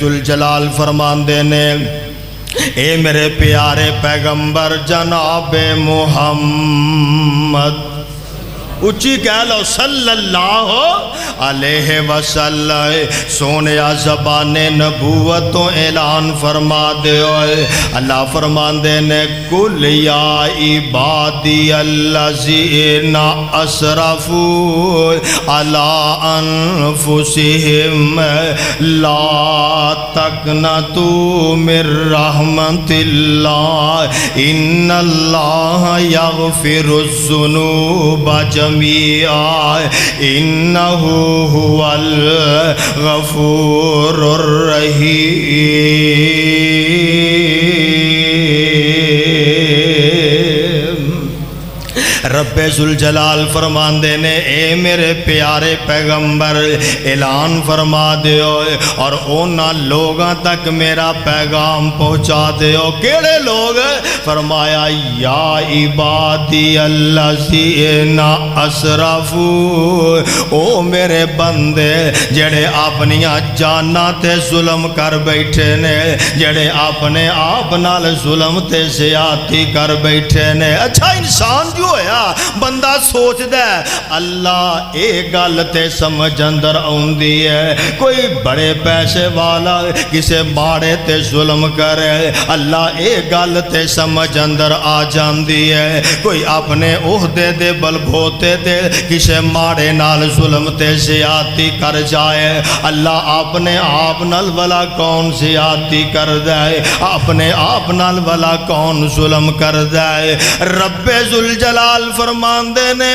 ذوالجلال فرماندے نے اے میرے پیارے پیغمبر جناب محمد اچھی کہہ لو صلی اللہ علیہ وسلم سونیا زبان نبوت تو اعلان فرما دے ہوئے اللہ فرماندے نے کل یا عبادی الذین اسرفوا علی انفسہم لا تقنطوا من رحمت اللہ ان اللہ یغفر الذنوب جميعا إنه هو الغفور الرحيم رب ذوالجلال فرماندے نے اے میرے پیارے پیغمبر اعلان فرما دیو اور اونا لوگاں تک میرا پیغام پہنچا دیو کیڑے لوگ فرمایا یا عبادی الذین اسرفوا او میرے بندے جڑے اپنیاں جاناں تے ظلم کر بیٹھے نے جڑے اپنے آپ نال ظلم تے زیادتی کر بیٹھے نے اچھا انسان جو ہے بندہ سوچ دے اللہ اے گل تے سمجھ اندر آوندی ہے کوئی بڑے پیسے والا کسے ماڑے تے ظلم کرے اللہ اے گل تے سمجھ اندر آ جاندی ہے کوئی اپنے عہدے دے بلبوتے تے کسے ماڑے نال ظلم تے زیادتی کر جائے اللہ اپنے آپ نال والا کون زیادتی کر دے اپنے آپ نال والا کون ظلم کر دے رب ذوالجلال فرماندے نے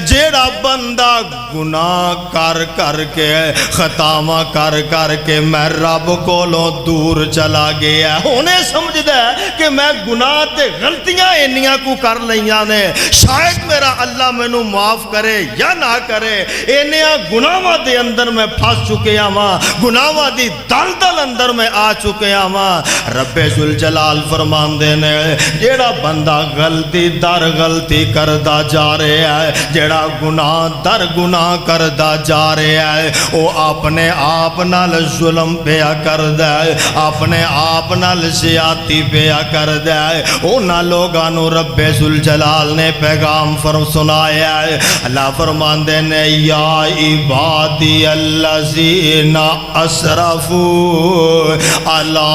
جیڑا بندہ گناہ کر کر کے خطاواں کر کر کے میں رب کولوں دور چلا گیا ہونے سمجھ دے کہ میں گناہ تے غلطیاں انیاں کو کر لیاں نے شاید میرا اللہ میں نو معاف کرے یا نہ کرے انیاں گناہاں دے اندر میں پھنس چکے ہاں گناہاں دی دلدل اندر میں آ چکے ہاں رب ذوالجلال فرماندے نے جیڑا بندہ غلطی در غلطی کردہ جا رہے ہے جڑا گناہ در گناہ کردہ جا رہے ہے وہ اپنے آپ نال ظلم پیا کردہ ہے اپنے آپ نال زیادتی پیا کردہ ہے اونا لوگانو رب ذوالجلال نے پیغام سنایا ہے اللہ فرماندے نے یا عبادی الذین اسرفوا علی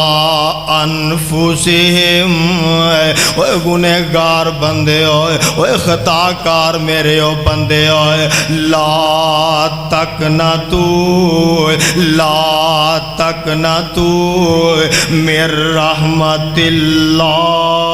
انفسہم اے گنہگار بندے ہوئے اے خطا کار میرے او بندے ہوئے لا تقنطوا من رحمت اللہ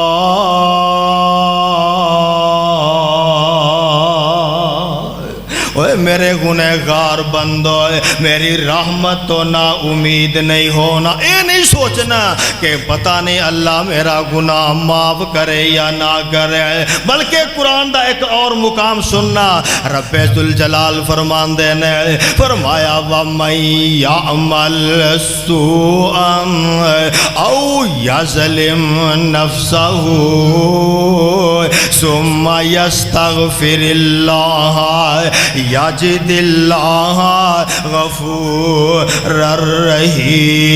اے میرے گنہگار بندو میری رحمت تو نا امید نہیں ہونا اے نہیں سوچنا کہ پتہ نہیں اللہ میرا گناہ معاف کرے یا نہ کرے بلکہ قرآن دا ایک اور مقام سننا رب ذوالجلال فرماندے نے فرمایا وَمَن يَعْمَلْ سُوءًا أَوْ يَظْلِمْ نَفْسَهُ ثُمَّ يَسْتَغْفِرِ اللَّهَ یجد اللہ غفور الرحیم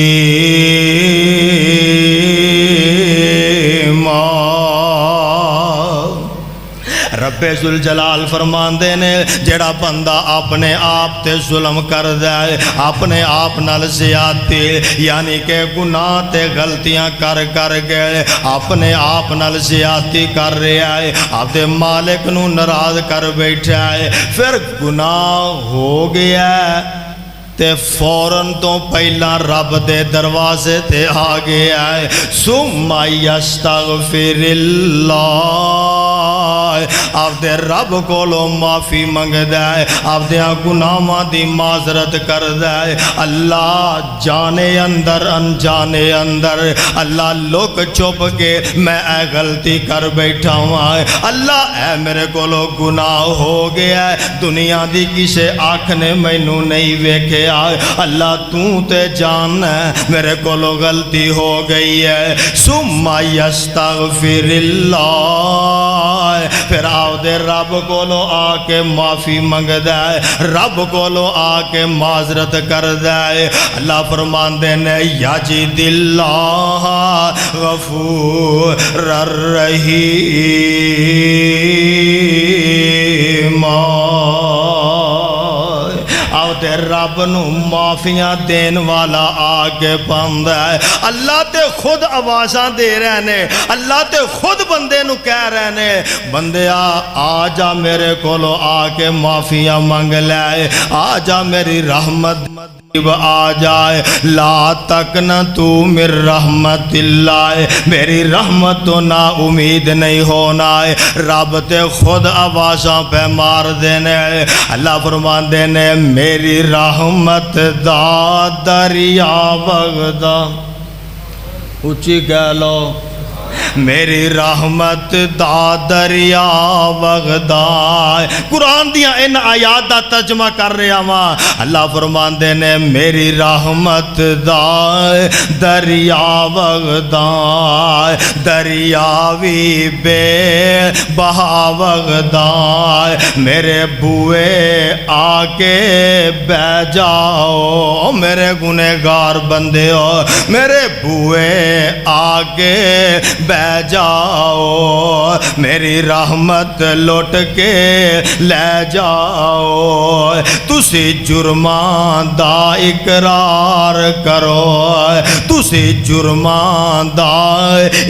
رب ذوالجلال فرماندے نے جڑا بندہ اپنے آپ تے ظلم کر دے اپنے آپ نال زیادتی یعنی کہ گناہ تے غلطیاں کر کر گئے اپنے آپ نال زیادتی کر رہا ہے آپ دے مالک نو ناراض کر بیٹھا ہے پھر گناہ ہو گیا تے فوراں تو پہلا رب دے دروازے تے آ گیا ہے ثم یستغفر اللہ آپ دے رب کو لو معافی منگ دے آپ دے گناہاں دی معذرت کر دے اللہ جانے اندر انجانے اندر اللہ لوک چھپ کے میں اے غلطی کر بیٹھا ہوں اللہ اے میرے کو لو گناہ ہو گیا ہے دنیا دی کسے آنکھ نے مینوں نہیں ویکھے اللہ تو تے جان ہے میرے کو لو غلطی ہو گئی ہے ثم یستغفر اللہ پھر آؤ دے رب کولو آ کے معافی منگدا ہے، رب کولو آ کے معذرت کردا ہے۔ اللہ فرماندے نے یجد اللہ غفور الرحیم، آؤ تے رب نو معافیاں دین والا آ کے پاندا ہے۔ اللہ تے خود آوازاں دے رہے نے، اللہ تے خود بندے نو کہہ رہے نے بندیا آ جا میرے کولو آ کے معافیاں منگ لے، آ جا میری رحمت آ جائے، لا تقنطو من رحمت اللہ، میری رحمت تو نا امید نہیں ہونا ہے۔ رب تے خود آوازاں پہ مار دینے، اللہ فرمان دینے میری رحمت دا دریا وغدا، اچھی کہہ لو میری رحمت دا دریا وغدا۔ قرآن دیا ان آیات دا ترجمہ کر رہا ہاں، اللہ فرماندے نے میری رحمت دا دریا وغدا، دریاوی بے بہا وغدا، میرے بوئے آکے بہ جاؤ، میرے گنہگار بندے ہو میرے بوئے آکے بہ جاؤ، میری رحمت لوٹ کے لے جاؤ، تسی جرمان دا اقرار کرو، تسی جرمان دا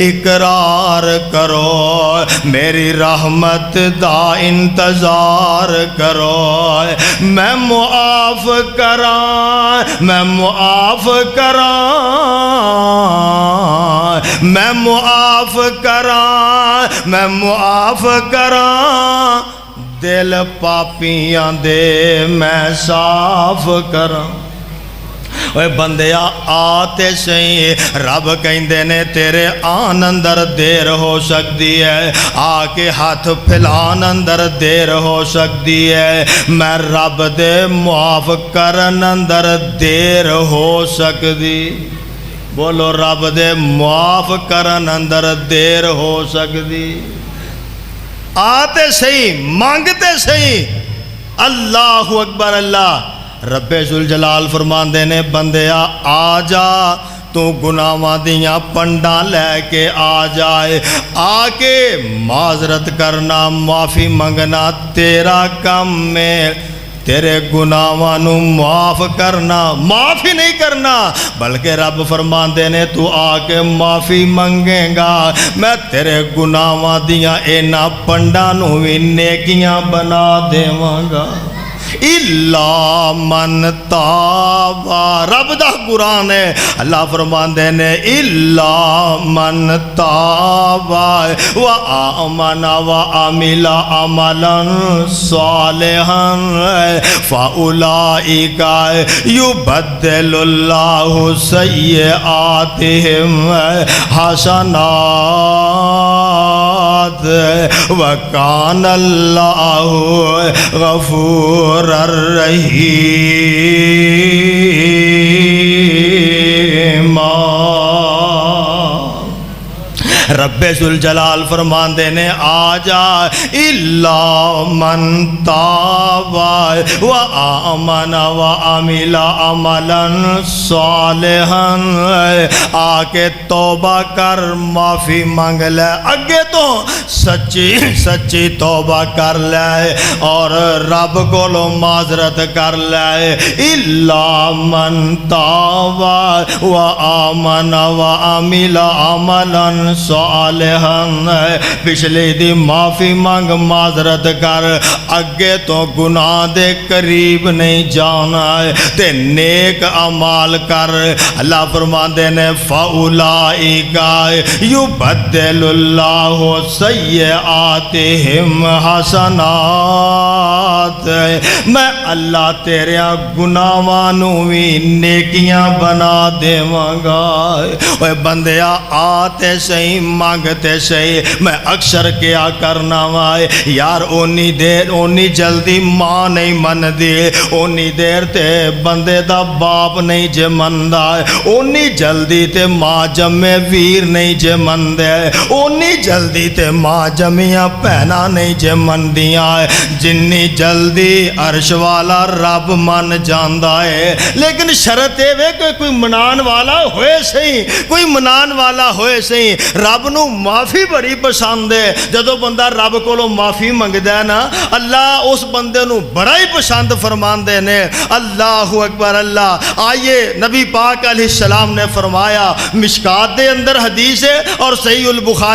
اقرار کرو، میری رحمت دا انتظار کرو، میں معاف کراں، میں معاف کراں، میں معاف کراں، میں معاف کراں، دل پاپیاں دے میں صاف کراں۔ اے بندیا آتے سہی، رب کہندے نے تیرے آن اندر دیر ہو سکتی ہے، آ کے ہاتھ پھلان اندر دیر ہو سکتی ہے، میں رب دے معاف کرن اندر دیر ہو سکتی، بولو رب دے معاف کرن اندر دیر ہو سکتی۔ آتے صحیح مانگتے صحیح، اللہ اکبر اللہ، رب ذوالجلال فرماندے نے بندیا آ جا، تو گناہاں دیاں پنڈاں لے کے آ جائے، آ کے معذرت کرنا معافی منگنا تیرا کم میں، تیرے گناہاں نو معاف کرنا، معافی نہیں کرنا بلکہ رب فرماندے نے تو آ کے معافی منگے گا، میں تیرے گناہاں دیاں اینا پنڈاں نو بھی نیکیاں بنا دیواں گا۔ الا من تاب، رب دا قرآن ہے، اللہ فرماندے نے الا من تاب و آمن و عمل عملا صالحا فاولئک یبدل اللہ سیئاتہم حسنات وکان اللہ غفور الرحیم۔ رب ذوالجلال فرماندے نے آ جا، الا من تاب و آمن و عمل عملا صالحا، آ کے توبہ کر معافی مانگ لے، اگے تو سچی سچی توبہ کر لے اور رب کولو معذرت کر لے۔ الا من تاب و آمن و عمل عملا صالحا، پچھلے دی معافی مانگ معذرت کر، اگے تو گناہ دے قریب نہیں جانا ہے تے نیک اعمال کر، اللہ فرماندے نے فاولئک یبدل اللہ سیئاتہم حسنات، ساتھ میں اللہ تیرے گناہاں بھی نیکیاں بنا دیواں گا۔ اے بندیا آتے صحیح مانگتے صحیح، میں اکثر کیا کرنا وائے یار اونی دیر اونی جلدی ماں نہیں من دی، اونی دیر تے بندے دا باپ نہیں جے مندہ، اونی جلدی تے ماں جمے ویر نہیں جے مندے، اونی جلدی تے ماں جمیاں پہنا نہیں جے مندیاں، جنی جلدی عرش والا رب من جاندہ ہے۔ لیکن شرط ہے کہ کوئی منان والا ہوئے صحیح، کوئی منان والا ہوئے صحیح۔ رب نو معافی بڑی پسند ہے، جدو بندہ رب کو معافی منگدا ہے نا اللہ اس بندے نو بڑا ہی پسند فرماندے نے۔ اللہ اکبر اللہ۔ آئیے نبی پاک علیہ السلام نے فرمایا، مشکات دے اندر حدیث ہے اور صحیح البخاری